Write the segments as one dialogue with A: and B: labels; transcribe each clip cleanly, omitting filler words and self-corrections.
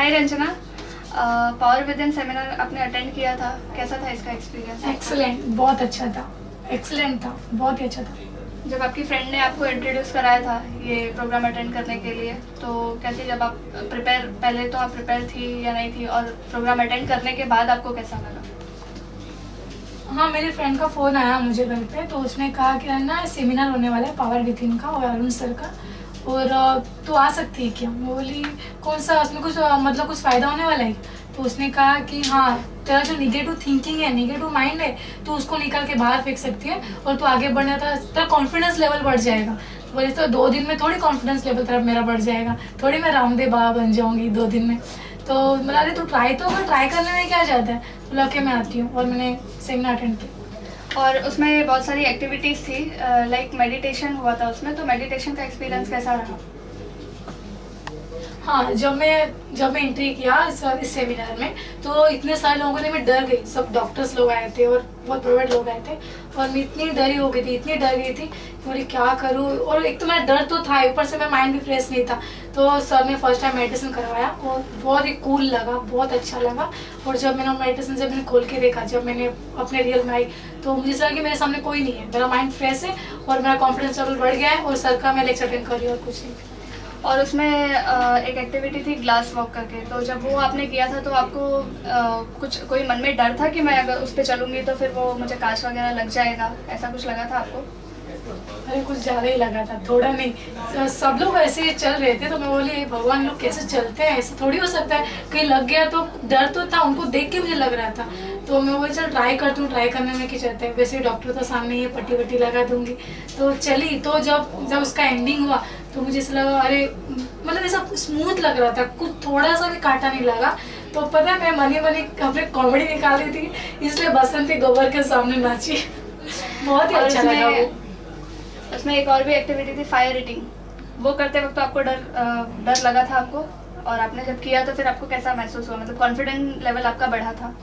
A: हाय Ranjana, power within seminar आपने attend किया था, कैसा था इसका एक्सपीरियंस?
B: एक्सीलेंट, बहुत अच्छा था, एक्सीलेंट था, बहुत ही अच्छा था।
A: जब आपकी फ्रेंड ने आपको इंट्रोड्यूस कराया था ये प्रोग्राम अटेंड करने के लिए, तो कैसे, जब आप प्रिपेयर, पहले तो आप प्रिपेयर थी या नहीं थी, और प्रोग्राम अटेंड करने के बाद आपको कैसा लगा?
B: हाँ, मेरी फ्रेंड का फ़ोन आया मुझे घर पे, तो उसने कहा कि ना सेमिनार होने वाला है पावर विथिन का और अरुण सर का, और तू आ सकती है क्या? मैं बोली कौन सा, उसमें कुछ मतलब कुछ फ़ायदा होने वाला है? तो उसने कहा कि हाँ, तेरा जो निगेटिव थिंकिंग है, निगेटिव माइंड है, तो उसको निकाल के बाहर फेंक सकती है और तू आगे बढ़ने का तेरा कॉन्फिडेंस लेवल बढ़ जाएगा। तो बोले तो 2 दिन में थोड़ी कॉन्फिडेंस लेवल तेरा मेरा बढ़ जाएगा, थोड़ी मैं रामदेव बाबा बन जाऊँगी 2 दिन में। तो बोला अरे तू ट्राई तो कर, ट्राई करने में क्या जाता है? बोला कि मैं आती हूँ, और मैंने सेमिनार अटेंड किया।
A: और उसमें बहुत सारी एक्टिविटीज़ थी, लाइक मेडिटेशन हुआ था उसमें, तो मेडिटेशन का एक्सपीरियंस कैसा रहा?
B: हाँ, जब मैं एंट्री किया इस सेमिनार में, तो इतने सारे लोगों ने मैं डर गई। सब डॉक्टर्स लोग आए थे और बहुत प्राइवेट लोग आए थे, और मैं इतनी डरी हो गई थी, इतनी डर गई थी कि बोली क्या करूँ। और एक तो मेरा डर तो था, ऊपर से मेरा माइंड भी फ्रेश नहीं था। तो सर ने फर्स्ट टाइम मेडिटेशन करवाया और बहुत ही कूल लगा, बहुत अच्छा लगा। और जब मैंने मेडिटेशन जब मैंने खोल के देखा, जब मैंने अपने रियल में आई, तो मुझे लगा कि मेरे सामने कोई नहीं है, मेरा माइंड फ्रेश है और मेरा कॉन्फिडेंस लेवल बढ़ गया है, और सर का मैं लेक्चर अटेंड कर रही हूँ और कुछ नहीं।
A: और उसमें एक एक्टिविटी थी ग्लास वॉक करके, तो जब वो आपने किया था तो आपको कुछ कोई मन में डर था कि मैं अगर उस पर चलूँगी तो फिर वो मुझे कांच वगैरह लग जाएगा, ऐसा कुछ लगा था आपको?
B: अरे कुछ ज़्यादा ही लगा था, थोड़ा नहीं। तो सब लोग ऐसे ही चल रहे थे, तो मैं बोली भगवान, लोग कैसे चलते हैं, ऐसे थोड़ी हो सकता है, कहीं लग गया तो। डर तो था, उनको देख के मुझे लग रहा था। तो मैं बोली चल ट्राई करती हूँ, ट्राई करने में क्या चलता है, वैसे डॉक्टर तो सामने ही है, पट्टी वट्टी लगा दूंगी। तो चली, तो जब उसका एंडिंग हुआ तो मुझे ऐसा लगा अरे, मतलब ऐसा स्मूथ लग रहा था, कुछ थोड़ा सा भी कांटा नहीं लगा। तो पता है, मैं मनी मनी अपने कॉमेडी निकाल रही थी, इसलिए बसंती गोबर के सामने नाची। बहुत ही अच्छा लगा वो।
A: उसमें एक और भी एक्टिविटी थी, फायर ईटिंग। वो करते वक्त तो आपको डर लगा था आपको, और आपने जब किया तो फिर आपको कैसा महसूस हुआ, मतलब कॉन्फिडेंट लेवल आपका बढ़ा था?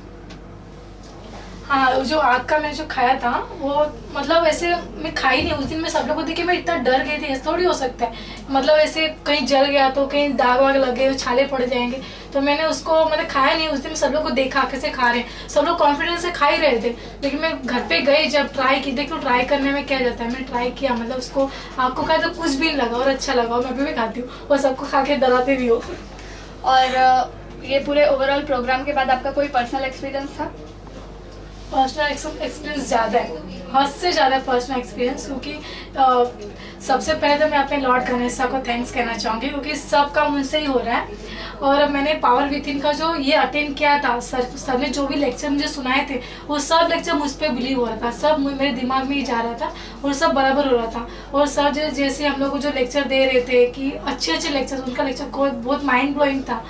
B: हाँ, जो आग का मैंने जो खाया था वो, मतलब ऐसे मैं खाई नहीं उस दिन। मैं सब लोगों को देख के मैं इतना डर गई थी, ऐसा थोड़ी हो सकता है, मतलब ऐसे कहीं जल गया तो कहीं दाग वाग लगे, छाले पड़ जाएंगे। तो मैंने उसको मतलब खाया नहीं उस दिन। सब लोग को देखा कैसे खा रहे हैं, सब लोग कॉन्फिडेंस से खा ही रहे थे। लेकिन मैं घर पे गई, जब ट्राई की, देखो ट्राई करने में क्या जाता है, मैंने ट्राई किया, मतलब उसको आग को खाया तो कुछ भी नहीं लगा और अच्छा लगा, और मैं अभी भी खाती हूँ और सबको खा के डराते भी हो।
A: और ये पूरे ओवरऑल प्रोग्राम के बाद आपका कोई पर्सनल एक्सपीरियंस था?
B: पर्सनल एक्सपीरियंस ज़्यादा है, हद से ज़्यादा पर्सनल एक्सपीरियंस, क्योंकि सबसे पहले तो मैं अपने लॉर्ड गणेश को थैंक्स कहना चाहूँगी, क्योंकि सब काम उनसे ही हो रहा है। और मैंने पावर विथिन का जो ये अटेंड किया था, सर ने जो भी लेक्चर मुझे सुनाए थे, वो सब लेक्चर मुझ पर बिलीव हो रहा था, सब मेरे दिमाग में ही जा रहा था और सब बराबर हो रहा था। और सर जैसे हम लोग को जो लेक्चर दे रहे थे कि अच्छे लेक्चर, उनका लेक्चर बहुत माइंड ब्लोइंग था।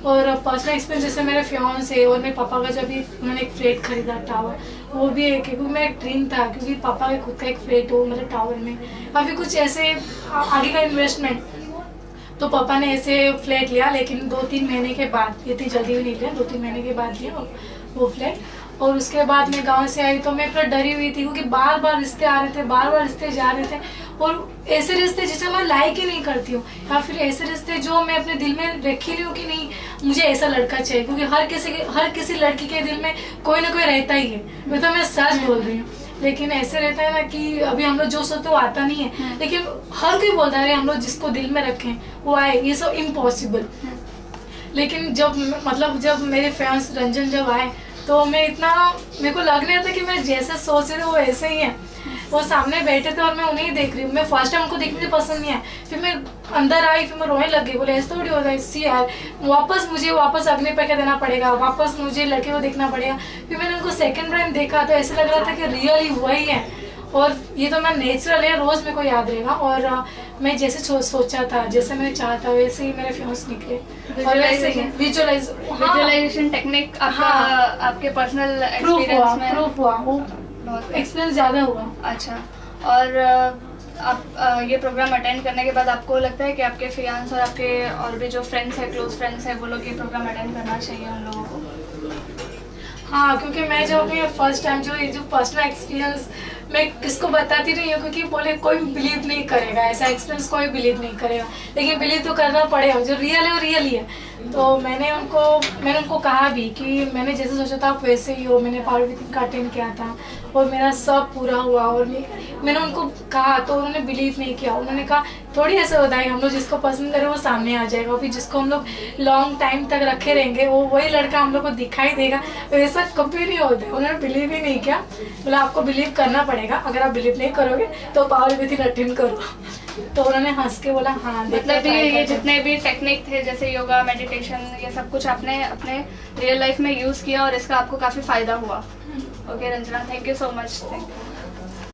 B: और पर्सनल एक्सपीरियंस जैसे मेरे फियांस है और मेरे पापा का जब भी उन्होंने एक फ्लैट खरीदा टावर, वो भी है क्योंकि मेरा एक ड्रीम था, क्योंकि पापा का खुद का एक फ्लैट हो मतलब टावर में, काफ़ी कुछ ऐसे आगे का इन्वेस्टमेंट। तो पापा ने ऐसे फ्लैट लिया, लेकिन 2-3 महीने के बाद, इतनी जल्दी भी नहीं लिया, 2-3 महीने के बाद लिया वो फ्लैट। और उसके बाद मैं गांव से आई तो मैं पूरा डरी हुई थी, क्योंकि बार बार रिश्ते आ रहे थे, बार बार रिश्ते जा रहे थे, और ऐसे रिश्ते जिसे मैं लाइक ही नहीं करती हूँ, या फिर ऐसे रिश्ते जो मैं अपने दिल में रखी रही हूँ कि नहीं मुझे ऐसा लड़का चाहिए, क्योंकि हर किसी लड़की के दिल में कोई ना कोई रहता ही है। मैं तो मैं सच बोल रही हूँ। लेकिन ऐसे रहता है ना कि अभी हम लोग जो सोचते वो आता नहीं है, लेकिन हर कोई बोलता है हम लोग जिसको दिल में रखें वो आए, ये सब इम्पॉसिबल। लेकिन जब मेरे फैंस रंजन जब आए, तो मेरे को लग नहीं रहा था कि मैं जैसे सोच रही थी वो ऐसे ही है। वो सामने बैठे थे और मैं उन्हें ही देख रही हूँ। मैं फर्स्ट टाइम उनको देखने से पसंद नहीं आया, फिर मैं अंदर आई, फिर मैं रोने लग गई। बोले ऐसा थोड़ी होता है, इससे यार मुझे वापस अग्नि पे क्या देना पड़ेगा, वापस मुझे लड़के को देखना पड़ेगा। फिर मैंने उनको सेकंड टाइम देखा तो ऐसा लग रहा था कि रियली वही है, और ये तो मैं नेचुरल है, रोज मेरे को याद रहेगा। और मैं जैसे सोचा था, जैसे मैंने चाहा था, वैसे ही मेरे फ्यूज निकले। और वैसे ही
A: विजुअलाइजेशन टेक्निक आपके पर्सनल एक्सपीरियंस में
B: प्रूफ हुआ, वो एक्सपीरियंस ज़्यादा हुआ।
A: अच्छा, और आप ये प्रोग्राम अटेंड करने के बाद आपको लगता है कि आपके फियांस और आपके और भी जो फ्रेंड्स हैं, क्लोज फ्रेंड्स हैं, वो लोग ये प्रोग्राम अटेंड करना चाहिए उन लोगों को?
B: हाँ, क्योंकि मैं जो अपनी फर्स्ट टाइम जो पर्सनल एक्सपीरियंस मैं किसको बताती नहीं हूँ, क्योंकि बोले कोई बिलीव नहीं करेगा, ऐसा एक्सपीरियंस कोई बिलीव नहीं करेगा, लेकिन बिलीव तो करना पड़ेगा। जो रियल है वो रियल ही है। तो मैंने उनको कहा भी कि मैंने जैसे सोचा था आप वैसे ही हो, मैंने पावर लिफ्टिंग का अटेंड किया था और मेरा सब पूरा हुआ। और मैंने उनको कहा तो उन्होंने बिलीव नहीं किया। उन्होंने कहा थोड़ी ऐसा होता है, हम लोग जिसको पसंद करें वो सामने आ जाएगा, फिर जिसको हम लोग लॉन्ग टाइम तक रखे रहेंगे वो वही लड़का हम लोग को दिखाई देगा। तो ऐसा कभी नहीं होता है। उन्होंने बिलीव ही नहीं किया। बोला आपको बिलीव करना पड़ेगा, अगर आप बिलीव नहीं करोगे तो पावर लिफ्टिंग अटेंड करो। तो उन्होंने हंस के बोला हाँ
A: मतलब ये जितने भी टेक्निक थे जैसे योगा, मेडिटेशन, ये सब कुछ आपने अपने रियल लाइफ में यूज किया और इसका आपको काफी फायदा हुआ। Okay Ranjana, thank you so much. Thank you.